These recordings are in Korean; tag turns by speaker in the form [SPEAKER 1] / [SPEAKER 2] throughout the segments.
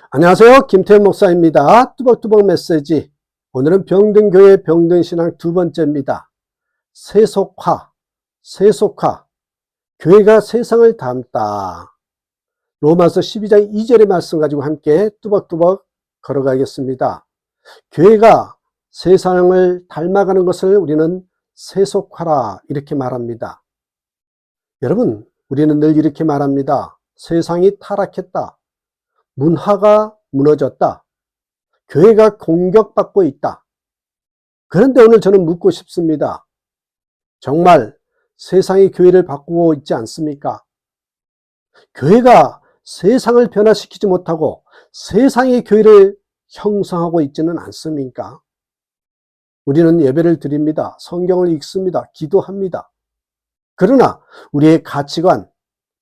[SPEAKER 1] 안녕하세요. 김태현 목사입니다. 뚜벅뚜벅 메시지. 오늘은 병든교회 병든신앙 두 번째입니다. 세속화. 교회가 세상을 닮다. 로마서 12장 2절의 말씀 가지고 함께 뚜벅뚜벅 걸어가겠습니다. 교회가 세상을 닮아가는 것을 우리는 세속화라 이렇게 말합니다. 여러분, 우리는 늘 이렇게 말합니다. 세상이 타락했다. 문화가 무너졌다. 교회가 공격받고 있다. 그런데 오늘 저는 묻고 싶습니다. 정말 세상이 교회를 바꾸고 있지 않습니까? 교회가 세상을 변화시키지 못하고 세상이 교회를 형성하고 있지는 않습니까? 우리는 예배를 드립니다. 성경을 읽습니다. 기도합니다. 그러나 우리의 가치관,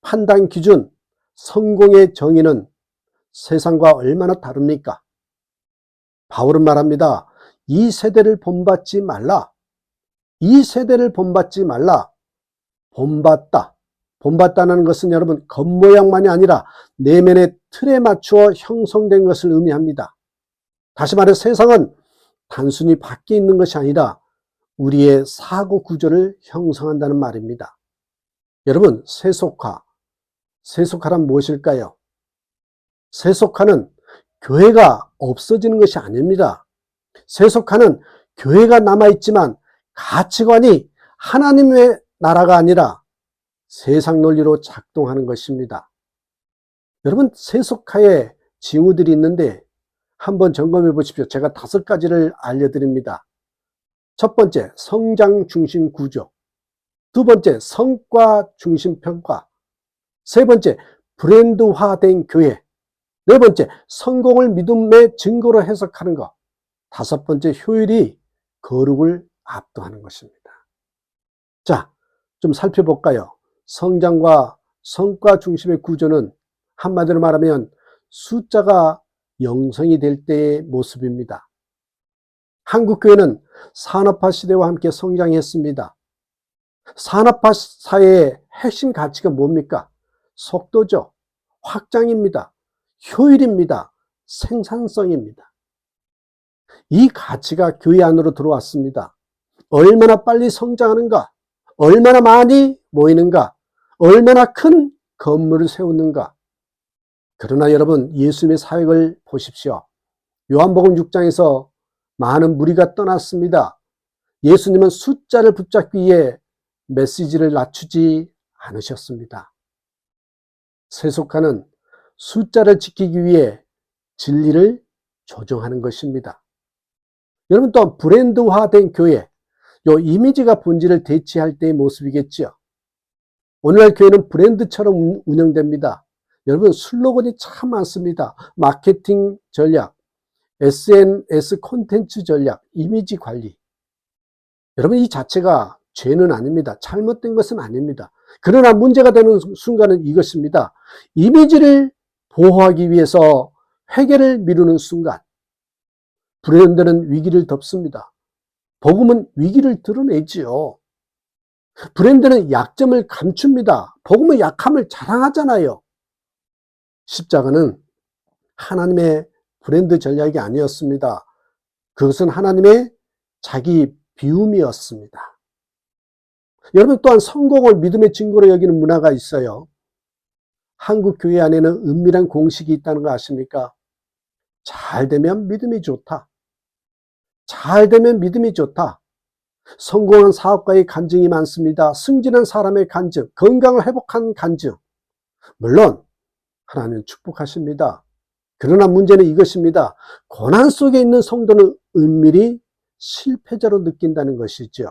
[SPEAKER 1] 판단 기준, 성공의 정의는 세상과 얼마나 다릅니까? 바울은 말합니다. 이 세대를 본받지 말라. 이 세대를 본받지 말라. 본받다는 것은 여러분 겉모양만이 아니라 내면의 틀에 맞추어 형성된 것을 의미합니다. 다시 말해 세상은 단순히 밖에 있는 것이 아니라 우리의 사고 구조를 형성한다는 말입니다. 여러분, 세속화란 무엇일까요? 세속화는 교회가 없어지는 것이 아닙니다. 세속화는 교회가 남아있지만 가치관이 하나님의 나라가 아니라 세상 논리로 작동하는 것입니다. 여러분, 세속화의 징후들이 있는데 한번 점검해 보십시오. 제가 5가지를 알려드립니다. 첫 번째, 성장 중심 구조. 두 번째, 성과 중심 평가. 세 번째, 브랜드화된 교회. 네 번째, 성공을 믿음의 증거로 해석하는 것. 다섯 번째, 효율이 거룩을 압도하는 것입니다. 자, 좀 살펴볼까요? 성장과 성과 중심의 구조는 한마디로 말하면 숫자가 영성이 될 때의 모습입니다. 한국교회는 산업화 시대와 함께 성장했습니다. 산업화 사회의 핵심 가치가 뭡니까? 속도죠. 확장입니다. 효율입니다. 생산성입니다. 이 가치가 교회 안으로 들어왔습니다. 얼마나 빨리 성장하는가? 얼마나 많이 모이는가? 얼마나 큰 건물을 세우는가? 그러나 여러분, 예수님의 사역을 보십시오. 요한복음 6장에서 많은 무리가 떠났습니다. 예수님은 숫자를 붙잡기 위해 메시지를 낮추지 않으셨습니다. 세속화는 숫자를 지키기 위해 진리를 조정하는 것입니다. 여러분, 또 브랜드화된 교회, 요 이미지가 본질을 대체할 때의 모습이겠죠. 오늘날 교회는 브랜드처럼 운영됩니다. 여러분, 슬로건이 참 많습니다. 마케팅 전략, SNS 콘텐츠 전략, 이미지 관리. 여러분, 이 자체가 죄는 아닙니다. 잘못된 것은 아닙니다. 그러나 문제가 되는 순간은 이것입니다. 이미지를 보호하기 위해서 회개를 미루는 순간 브랜드는 위기를 덮습니다. 복음은 위기를 드러내지요. 브랜드는 약점을 감춥니다. 복음은 약함을 자랑하잖아요. 십자가는 하나님의 브랜드 전략이 아니었습니다. 그것은 하나님의 자기 비움이었습니다. 여러분, 또한 성공을 믿음의 증거로 여기는 문화가 있어요. 한국 교회 안에는 은밀한 공식이 있다는 거 아십니까? 잘 되면 믿음이 좋다. 잘 되면 믿음이 좋다. 성공한 사업가의 간증이 많습니다. 승진한 사람의 간증, 건강을 회복한 간증. 물론 하나님은 축복하십니다. 그러나 문제는 이것입니다. 고난 속에 있는 성도는 은밀히 실패자로 느낀다는 것이죠.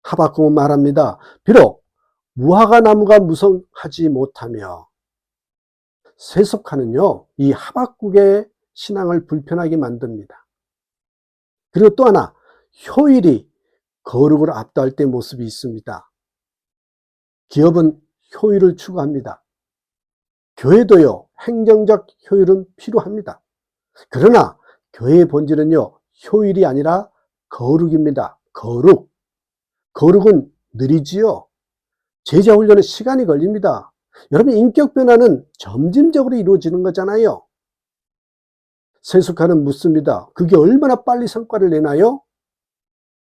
[SPEAKER 1] 하박국은 말합니다. 비록 무화과 나무가 무성하지 못하며, 세속화는요, 이 하박국의 신앙을 불편하게 만듭니다. 그리고 또 하나, 효율이 거룩을 압도할 때의 모습이 있습니다. 기업은 효율을 추구합니다. 교회도요, 행정적 효율은 필요합니다. 그러나 교회의 본질은요, 효율이 아니라 거룩입니다. 거룩은 느리지요. 제자 훈련은 시간이 걸립니다. 여러분, 인격 변화는 점진적으로 이루어지는 거잖아요. 세속화는 묻습니다. 그게 얼마나 빨리 성과를 내나요?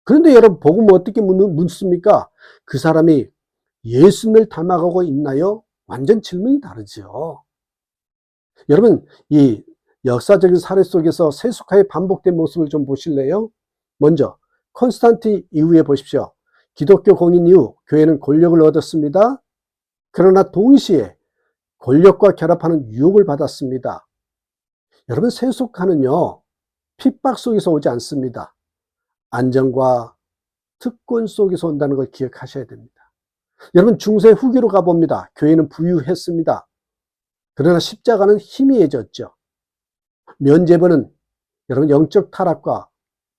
[SPEAKER 1] 그런데 여러분, 복음은 어떻게 묻습니까? 그 사람이 예수님을 닮아가고 있나요? 완전 질문이 다르죠. 여러분, 이 역사적인 사례 속에서 세속화의 반복된 모습을 좀 보실래요? 먼저 콘스탄틴 이후에 보십시오. 기독교 공인 이후 교회는 권력을 얻었습니다. 그러나 동시에 권력과 결합하는 유혹을 받았습니다. 여러분, 세속화는요, 핍박 속에서 오지 않습니다. 안정과 특권 속에서 온다는 걸 기억하셔야 됩니다. 여러분, 중세 후기로 가봅니다. 교회는 부유했습니다. 그러나 십자가는 희미해졌죠. 면죄부는 여러분 영적 타락과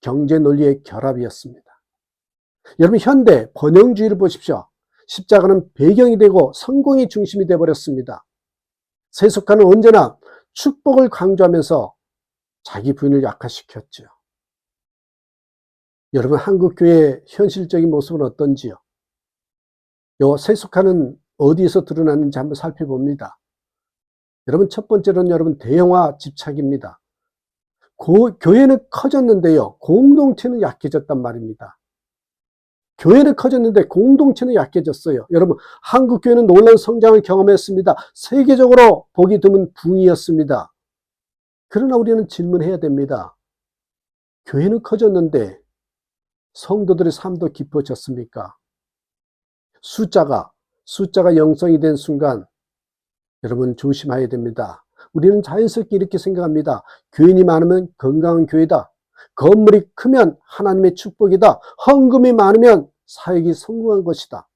[SPEAKER 1] 경제 논리의 결합이었습니다. 여러분, 현대 번영주의를 보십시오. 십자가는 배경이 되고 성공이 중심이 되어버렸습니다. 세속화는 언제나 축복을 강조하면서 자기 부인을 약화시켰죠. 여러분, 한국 교회의 현실적인 모습은 어떤지요? 요 세속화는 어디에서 드러나는지 한번 살펴봅니다. 여러분, 첫 번째로는 여러분 대형화 집착입니다. 교회는 커졌는데요, 공동체는 약해졌단 말입니다. 교회는 커졌는데 공동체는 약해졌어요. 여러분, 한국 교회는 놀라운 성장을 경험했습니다. 세계적으로 보기 드문 붕이었습니다. 그러나 우리는 질문해야 됩니다. 교회는 커졌는데 성도들의 삶도 깊어졌습니까? 숫자가 영성이 된 순간 여러분 조심해야 됩니다. 우리는 자연스럽게 이렇게 생각합니다. 교인이 많으면 건강한 교회다. 건물이 크면 하나님의 축복이다. 헌금이 많으면 사역이 성공한 것이다.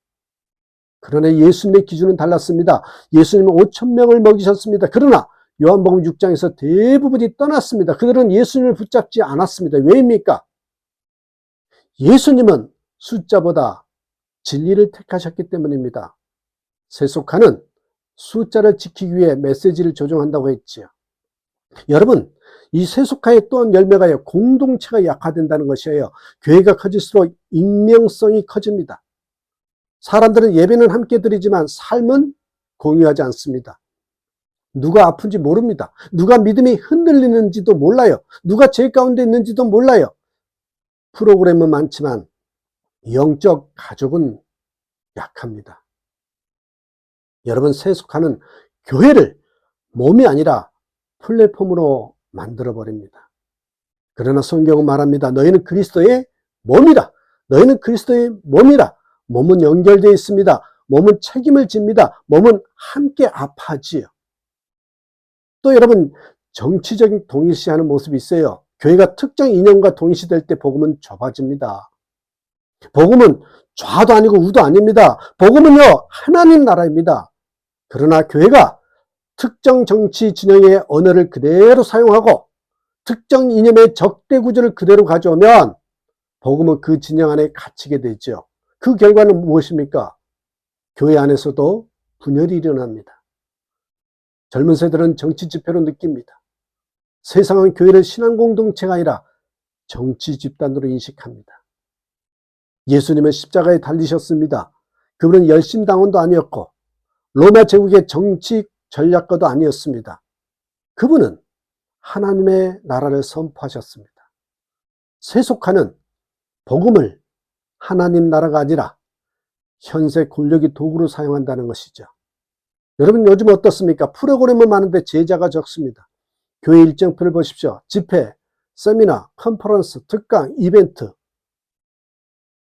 [SPEAKER 1] 그러나 예수님의 기준은 달랐습니다. 예수님은 5,000명을 먹이셨습니다. 그러나 요한복음 6장에서 대부분이 떠났습니다. 그들은 예수님을 붙잡지 않았습니다. 왜입니까? 예수님은 숫자보다 진리를 택하셨기 때문입니다. 세속화는 숫자를 지키기 위해 메시지를 조정한다고 했지요. 여러분, 이 세속화의 또 한 열매가요, 공동체가 약화된다는 것이에요. 교회가 커질수록 익명성이 커집니다. 사람들은 예배는 함께 드리지만 삶은 공유하지 않습니다. 누가 아픈지 모릅니다. 누가 믿음이 흔들리는지도 몰라요. 누가 죄 가운데 있는지도 몰라요. 프로그램은 많지만 영적 가족은 약합니다. 여러분, 세속화는 교회를 몸이 아니라 플랫폼으로 만들어버립니다. 그러나 성경은 말합니다. 너희는 그리스도의 몸이라. 너희는 그리스도의 몸이라. 몸은 연결되어 있습니다. 몸은 책임을 집니다. 몸은 함께 아파하지요. 또 여러분, 정치적인 동일시하는 모습이 있어요. 교회가 특정 이념과 동일시될 때 복음은 좁아집니다. 복음은 좌도 아니고 우도 아닙니다. 복음은요, 하나님 나라입니다. 그러나 교회가 특정 정치 진영의 언어를 그대로 사용하고 특정 이념의 적대 구조를 그대로 가져오면 복음은 그 진영 안에 갇히게 되죠. 그 결과는 무엇입니까? 교회 안에서도 분열이 일어납니다. 젊은 세대는 정치 집회로 느낍니다. 세상은 교회를 신앙 공동체가 아니라 정치 집단으로 인식합니다. 예수님은 십자가에 달리셨습니다. 그분은 열심당원도 아니었고 로마 제국의 정치 전략가도 아니었습니다. 그분은 하나님의 나라를 선포하셨습니다. 세속화는 복음을 하나님 나라가 아니라 현세 권력의 도구로 사용한다는 것이죠. 여러분, 요즘 어떻습니까? 프로그램은 많은데 제자가 적습니다. 교회 일정표를 보십시오. 집회, 세미나, 컨퍼런스, 특강, 이벤트.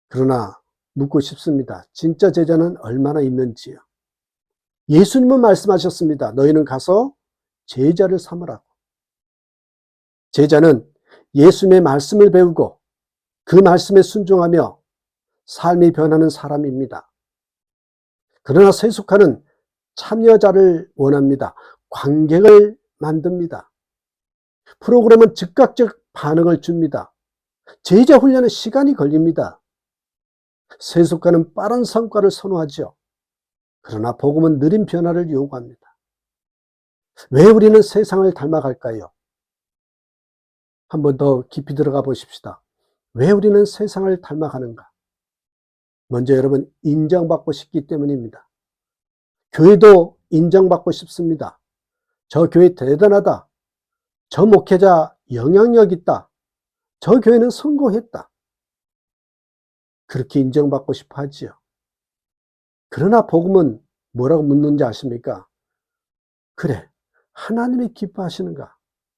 [SPEAKER 1] 그러나 묻고 싶습니다. 진짜 제자는 얼마나 있는지요? 예수님은 말씀하셨습니다. 너희는 가서 제자를 삼으라고. 제자는 예수님의 말씀을 배우고 그 말씀에 순종하며 삶이 변하는 사람입니다. 그러나 세속화는 참여자를 원합니다. 관객을 만듭니다. 프로그램은 즉각적 반응을 줍니다. 제자 훈련은 시간이 걸립니다. 세속화는 빠른 성과를 선호하죠. 그러나 복음은 느린 변화를 요구합니다. 왜 우리는 세상을 닮아갈까요? 한 번 더 깊이 들어가 보십시다. 왜 우리는 세상을 닮아가는가? 먼저 여러분, 인정받고 싶기 때문입니다. 교회도 인정받고 싶습니다. 저 교회 대단하다. 저 목회자 영향력 있다. 저 교회는 성공했다. 그렇게 인정받고 싶어 하지요. 그러나 복음은 뭐라고 묻는지 아십니까? 그래, 하나님이 기뻐하시는가?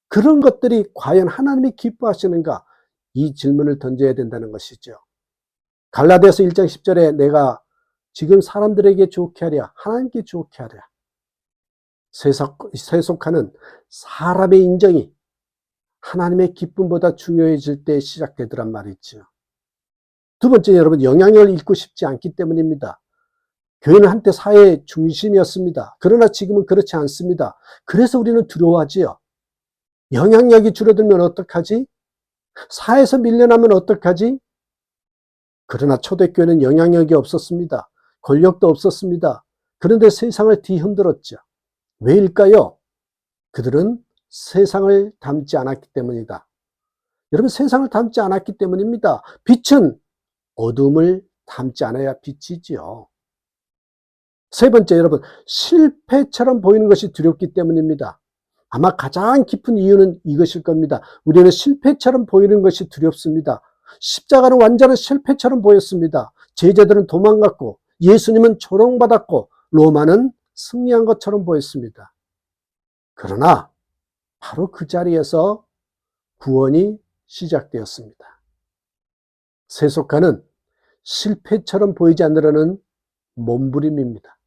[SPEAKER 1] 그런 것들이 과연 하나님이 기뻐하시는가? 이 질문을 던져야 된다는 것이죠. 갈라디아서 1장 10절에 내가 지금 사람들에게 좋게 하랴, 하나님께 좋게 하랴. 세속화는 사람의 인정이 하나님의 기쁨보다 중요해질 때 시작되더란 말이죠. 두 번째, 여러분, 영향력을 잃고 싶지 않기 때문입니다. 교회는 한때 사회의 중심이었습니다. 그러나 지금은 그렇지 않습니다. 그래서 우리는 두려워하지요. 영향력이 줄어들면 어떡하지? 사회에서 밀려나면 어떡하지? 그러나 초대교회는 영향력이 없었습니다. 권력도 없었습니다. 그런데 세상을 뒤흔들었죠. 왜일까요? 그들은 세상을 닮지 않았기 때문이다. 여러분, 세상을 닮지 않았기 때문입니다. 빛은 어둠을 닮지 않아야 빛이지요. 세 번째, 여러분, 실패처럼 보이는 것이 두렵기 때문입니다. 아마 가장 깊은 이유는 이것일 겁니다. 우리는 실패처럼 보이는 것이 두렵습니다. 십자가는 완전한 실패처럼 보였습니다. 제자들은 도망갔고 예수님은 조롱받았고 로마는 승리한 것처럼 보였습니다. 그러나 바로 그 자리에서 구원이 시작되었습니다. 세속화는 실패처럼 보이지 않으려는 몸부림입니다.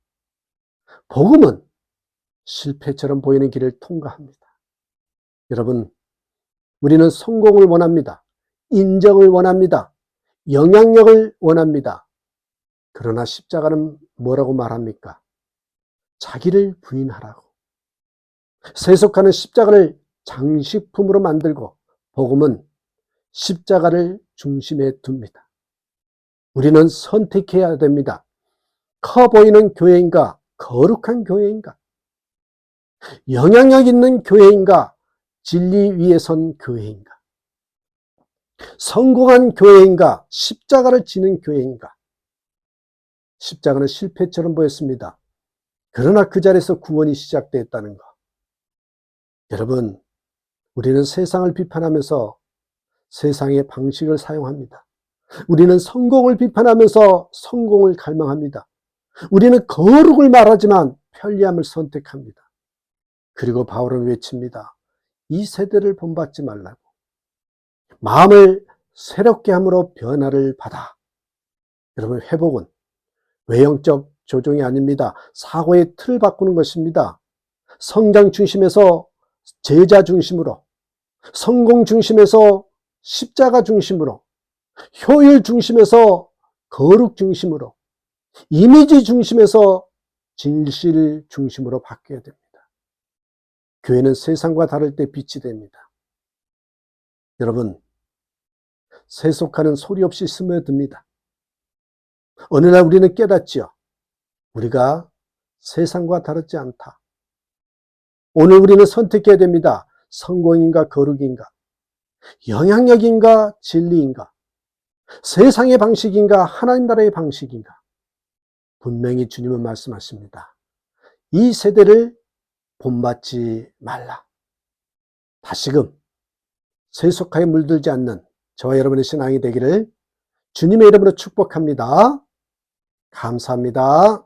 [SPEAKER 1] 복음은 실패처럼 보이는 길을 통과합니다. 여러분, 우리는 성공을 원합니다. 인정을 원합니다. 영향력을 원합니다. 그러나 십자가는 뭐라고 말합니까? 자기를 부인하라고. 세속화는 십자가를 장식품으로 만들고 복음은 십자가를 중심에 둡니다. 우리는 선택해야 됩니다. 커 보이는 교회인가? 거룩한 교회인가? 영향력 있는 교회인가? 진리 위에 선 교회인가? 성공한 교회인가? 십자가를 지는 교회인가? 십자가는 실패처럼 보였습니다. 그러나 그 자리에서 구원이 시작되었다는 것. 여러분, 우리는 세상을 비판하면서 세상의 방식을 사용합니다. 우리는 성공을 비판하면서 성공을 갈망합니다. 우리는 거룩을 말하지만 편리함을 선택합니다. 그리고 바울은 외칩니다. 이 세대를 본받지 말라고. 마음을 새롭게 함으로 변화를 받아. 여러분, 회복은 외형적 조종이 아닙니다. 사고의 틀을 바꾸는 것입니다. 성장 중심에서 제자 중심으로, 성공 중심에서 십자가 중심으로, 효율 중심에서 거룩 중심으로, 이미지 중심에서 진실 중심으로 바뀌어야 됩니다. 교회는 세상과 다를 때 빛이 됩니다. 여러분, 세속화는 소리 없이 스며듭니다. 어느 날 우리는 깨닫지요. 우리가 세상과 다르지 않다. 오늘 우리는 선택해야 됩니다. 성공인가 거룩인가? 영향력인가 진리인가? 세상의 방식인가 하나님 나라의 방식인가? 분명히 주님은 말씀하십니다. 이 세대를 본받지 말라. 다시금 세속화에 물들지 않는 저와 여러분의 신앙이 되기를 주님의 이름으로 축복합니다. 감사합니다.